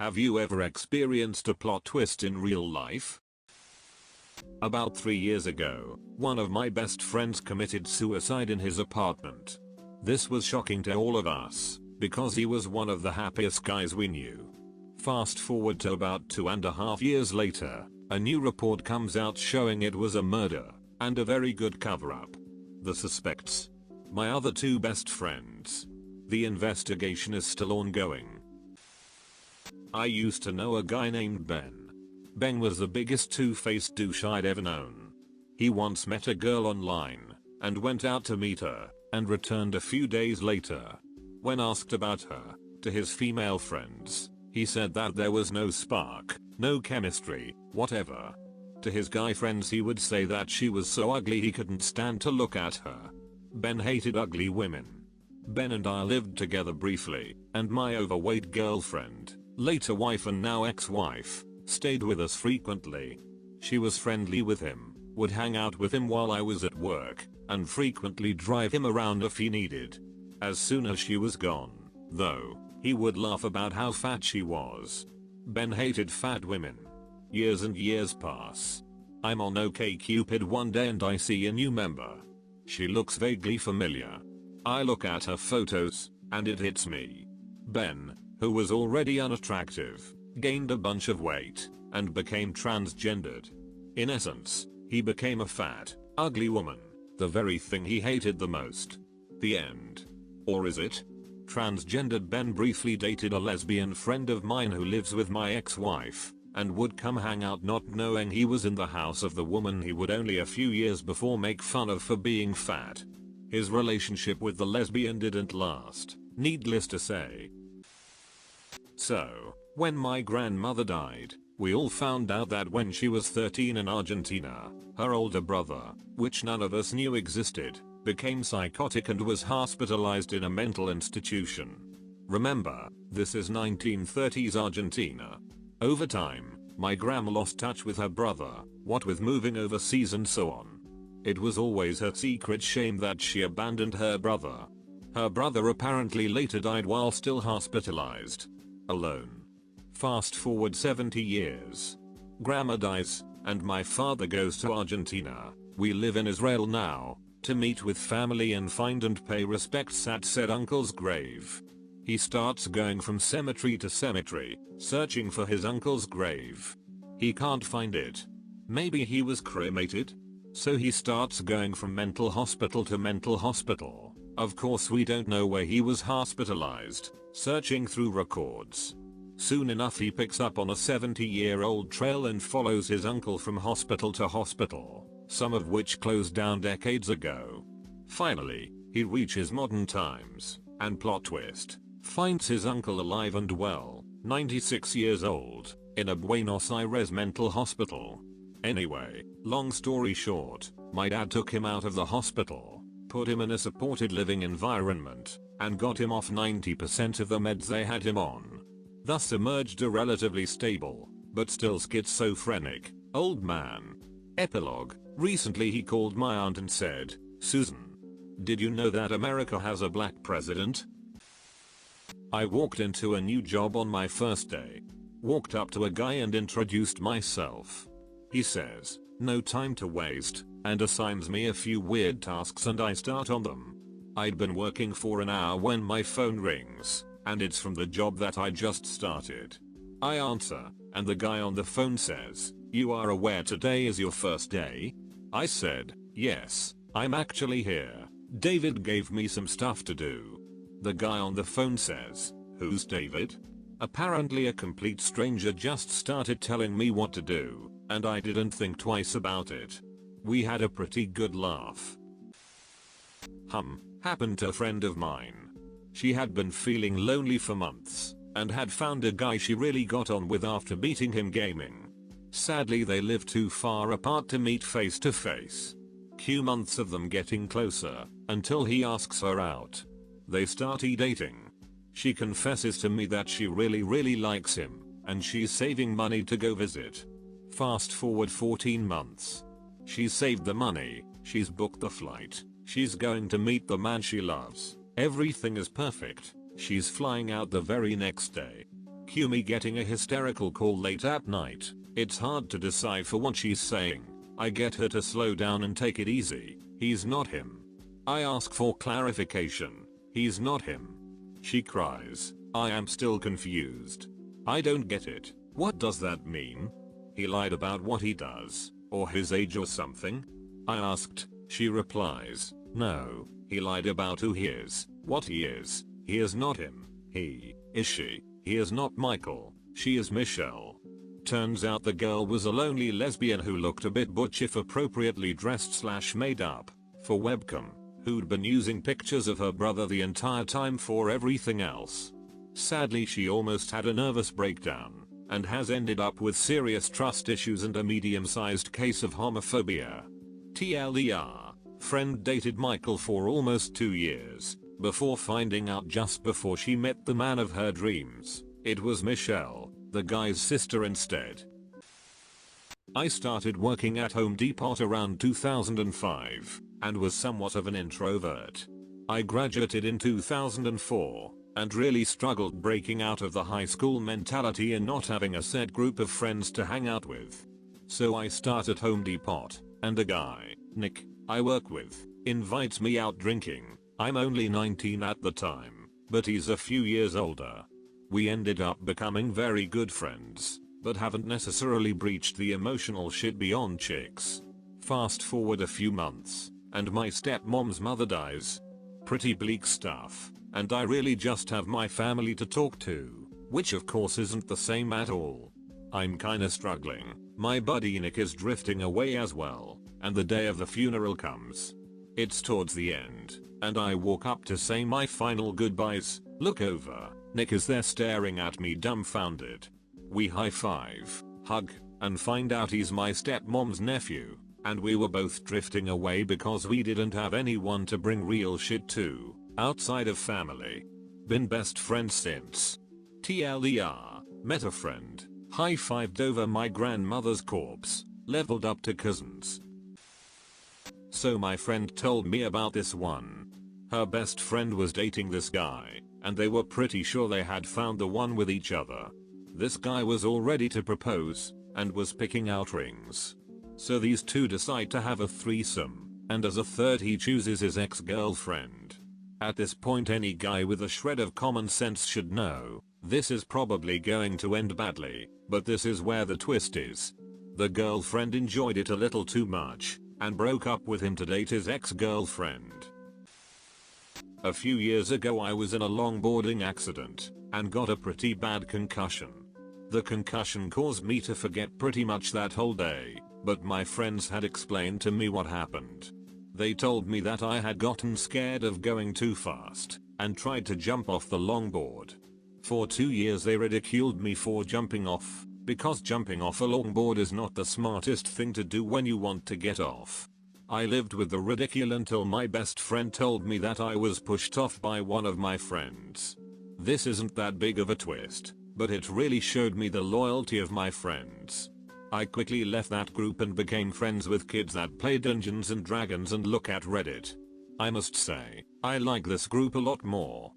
Have you ever experienced a plot twist in real life? About 3 years ago, one of my best friends committed suicide in his apartment. This was shocking to all of us, because he was one of the happiest guys we knew. Fast forward to about 2.5 years later, a new report comes out showing it was a murder, and a very good cover-up. The suspects? My other 2 best friends. The investigation is still ongoing. I used to know a guy named Ben. Ben was the biggest two-faced douche I'd ever known. He once met a girl online, and went out to meet her, and returned a few days later. When asked about her, to his female friends, he said that there was no spark, no chemistry, whatever. To his guy friends he would say that she was so ugly he couldn't stand to look at her. Ben hated ugly women. Ben and I lived together briefly, and my overweight girlfriend, later wife and now ex-wife, stayed with us frequently. She was friendly with him, would hang out with him while I was at work, and frequently drive him around if he needed. As soon as she was gone, though, he would laugh about how fat she was. Ben hated fat women. Years and years pass. I'm on OkCupid one day and I see a new member. She looks vaguely familiar. I look at her photos, and it hits me. Ben, who was already unattractive, gained a bunch of weight, and became transgendered. In essence, he became a fat, ugly woman, the very thing he hated the most. The end. Or is it? Transgendered Ben briefly dated a lesbian friend of mine who lives with my ex-wife, and would come hang out not knowing he was in the house of the woman he would only a few years before make fun of for being fat. His relationship with the lesbian didn't last, needless to say. So, when my grandmother died, we all found out that when she was 13 in Argentina, her older brother, which none of us knew existed, became psychotic and was hospitalized in a mental institution. Remember, this is 1930s Argentina. Over time, my grandma lost touch with her brother, what with moving overseas and so on. It was always her secret shame that she abandoned her brother. Her brother apparently later died while still hospitalized. Alone. Fast forward 70 years. Grandma dies, and my father goes to Argentina. We live in Israel now, to meet with family and find and pay respects at said uncle's grave. He starts going from cemetery to cemetery, searching for his uncle's grave. He can't find it. Maybe he was cremated? So he starts going from mental hospital to mental hospital. Of course we don't know where he was hospitalized, searching through records. Soon enough he picks up on a 70-year-old trail and follows his uncle from hospital to hospital, some of which closed down decades ago. Finally, he reaches modern times, and plot twist, finds his uncle alive and well, 96 years old, in a Buenos Aires mental hospital. Anyway, long story short, my dad took him out of the hospital, put him in a supported living environment, and got him off 90% of the meds they had him on. Thus emerged a relatively stable, but still schizophrenic, old man. Epilogue. Recently he called my aunt and said, "Susan, did you know that America has a black president?" I walked into a new job on my first day. Walked up to a guy and introduced myself. He says, "No time to waste," and assigns me a few weird tasks and I start on them. I'd been working for an hour when my phone rings, and it's from the job that I just started. I answer, and the guy on the phone says, "You are aware today is your first day?" I said, "Yes, I'm actually here. David gave me some stuff to do." The guy on the phone says, "Who's David?" Apparently a complete stranger just started telling me what to do, and I didn't think twice about it. We had a pretty good laugh. Happened to a friend of mine. She had been feeling lonely for months, and had found a guy she really got on with after meeting him gaming. Sadly they live too far apart to meet face to face. Cue months of them getting closer, until he asks her out. They start dating. She confesses to me that she really likes him, and she's saving money to go visit. Fast forward 14 months. She's saved the money, she's booked the flight, she's going to meet the man she loves. Everything is perfect. She's flying out the very next day. Cue me getting a hysterical call late at night. It's hard to decipher what she's saying. I get her to slow down and take it easy. He's not him. I ask for clarification. He's not him. She cries. I am still confused. I don't get it. What does that mean? He lied about what he does, or his age or something? I asked. She replies, no, he lied about who he is, what he is. He is not him. He is she. He is not Michael. She is Michelle. Turns out the girl was a lonely lesbian who looked a bit butch if appropriately dressed / made up for webcam, who'd been using pictures of her brother the entire time for everything else. Sadly, she almost had a nervous breakdown and has ended up with serious trust issues and a medium-sized case of homophobia. TLDR, friend dated Michael for almost 2 years before finding out just before she met the man of her dreams it was Michelle, the guy's sister instead. I started working at Home Depot around 2005 and was somewhat of an introvert. I graduated in 2004 and really struggled breaking out of the high school mentality and not having a set group of friends to hang out with. So I start at Home Depot, and a guy, Nick, I work with, invites me out drinking. I'm only 19 at the time, but he's a few years older. We ended up becoming very good friends, but haven't necessarily breached the emotional shit beyond chicks. Fast forward a few months, and my stepmom's mother dies. Pretty bleak stuff, and I really just have my family to talk to, which of course isn't the same at all. I'm kinda struggling. My buddy Nick is drifting away as well, and the day of the funeral comes. It's towards the end, and I walk up to say my final goodbyes, look over, Nick is there staring at me dumbfounded. We high five, hug, and find out he's my stepmom's nephew, and we were both drifting away because we didn't have anyone to bring real shit to, outside of family. Been best friends since. TLDR, met a friend, high-fived over my grandmother's corpse, leveled up to cousins. So my friend told me about this one. Her best friend was dating this guy, and they were pretty sure they had found the one with each other. This guy was all ready to propose, and was picking out rings. So these two decide to have a threesome, and as a third he chooses his ex-girlfriend. At this point any guy with a shred of common sense should know, this is probably going to end badly, but this is where the twist is. The girlfriend enjoyed it a little too much, and broke up with him to date his ex-girlfriend. A few years ago I was in a longboarding accident, and got a pretty bad concussion. The concussion caused me to forget pretty much that whole day, but my friends had explained to me what happened. They told me that I had gotten scared of going too fast, and tried to jump off the longboard. For 2 years they ridiculed me for jumping off, because jumping off a longboard is not the smartest thing to do when you want to get off. I lived with the ridicule until my best friend told me that I was pushed off by one of my friends. This isn't that big of a twist, but it really showed me the loyalty of my friends. I quickly left that group and became friends with kids that play Dungeons and Dragons and look at Reddit. I must say, I like this group a lot more.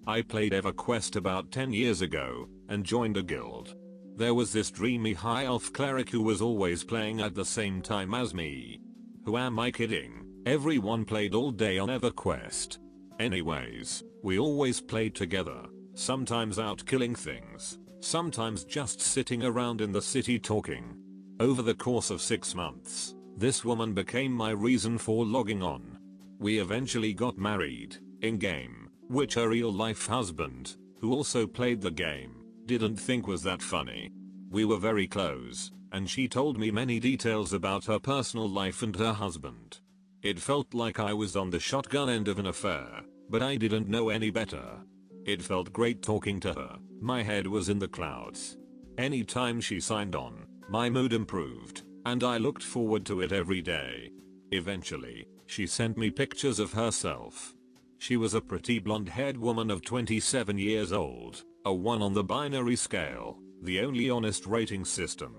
I played EverQuest about 10 years ago, and joined a guild. There was this dreamy high elf cleric who was always playing at the same time as me. Who am I kidding? Everyone played all day on EverQuest. Anyways, we always played together, sometimes out killing things, sometimes just sitting around in the city talking. Over the course of 6 months, this woman became my reason for logging on. We eventually got married, in-game, which her real-life husband, who also played the game, didn't think was that funny. We were very close, and she told me many details about her personal life and her husband. It felt like I was on the shotgun end of an affair, but I didn't know any better. It felt great talking to her. My head was in the clouds. Anytime she signed on, my mood improved, and I looked forward to it every day. Eventually, she sent me pictures of herself. She was a pretty blonde-haired woman of 27 years old, a 1 on the binary scale, the only honest rating system.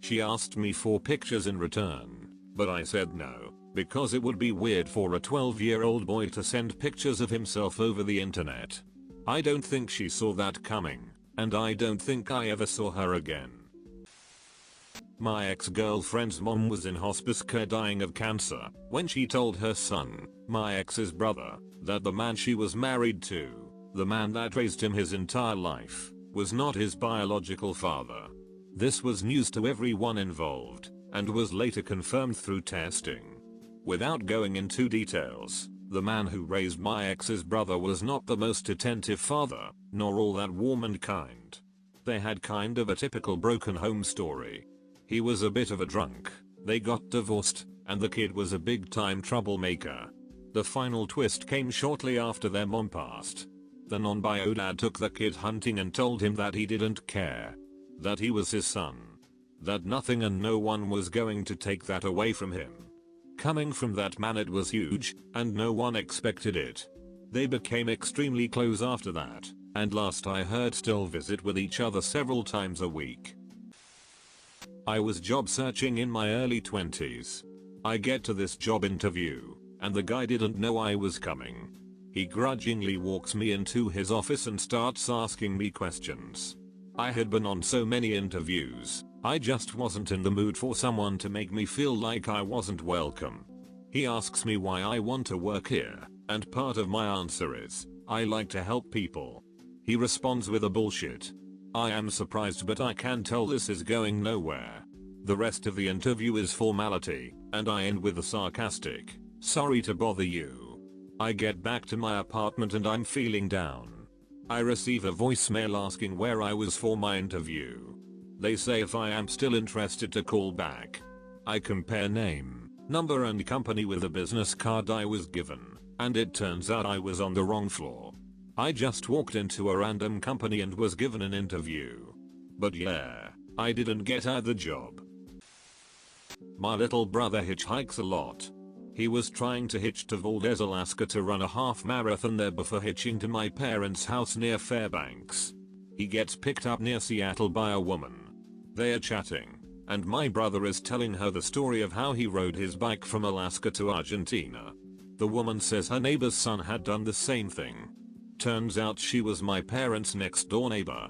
She asked me for pictures in return, but I said no, because it would be weird for a 12-year-old boy to send pictures of himself over the internet. I don't think she saw that coming, and I don't think I ever saw her again. My ex-girlfriend's mom was in hospice care dying of cancer when she told her son, my ex's brother, that the man she was married to, the man that raised him his entire life, was not his biological father. This was news to everyone involved, and was later confirmed through testing. Without going into details, the man who raised my ex's brother was not the most attentive father, nor all that warm and kind. They had kind of a typical broken home story. He was a bit of a drunk, they got divorced, and the kid was a big time troublemaker. The final twist came shortly after their mom passed. The non-bio dad took the kid hunting and told him that he didn't care. That he was his son. That nothing and no one was going to take that away from him. Coming from that man, it was huge, and no one expected it. They became extremely close after that, and last I heard still visit with each other several times a week. I was job searching in my early 20s. I get to this job interview, and the guy didn't know I was coming. He grudgingly walks me into his office and starts asking me questions. I had been on so many interviews, I just wasn't in the mood for someone to make me feel like I wasn't welcome. He asks me why I want to work here, and part of my answer is, I like to help people. He responds with a bullshit. I am surprised, but I can tell this is going nowhere. The rest of the interview is formality, and I end with a sarcastic, sorry to bother you. I get back to my apartment and I'm feeling down. I receive a voicemail asking where I was for my interview. They say if I am still interested to call back. I compare name, number and company with the business card I was given, and it turns out I was on the wrong floor. I just walked into a random company and was given an interview. But yeah, I didn't get the job. My little brother hitchhikes a lot. He was trying to hitch to Valdez, Alaska to run a half marathon there before hitching to my parents' house near Fairbanks. He gets picked up near Seattle by a woman. They are chatting, and my brother is telling her the story of how he rode his bike from Alaska to Argentina. The woman says her neighbor's son had done the same thing. Turns out she was my parents' next door neighbor.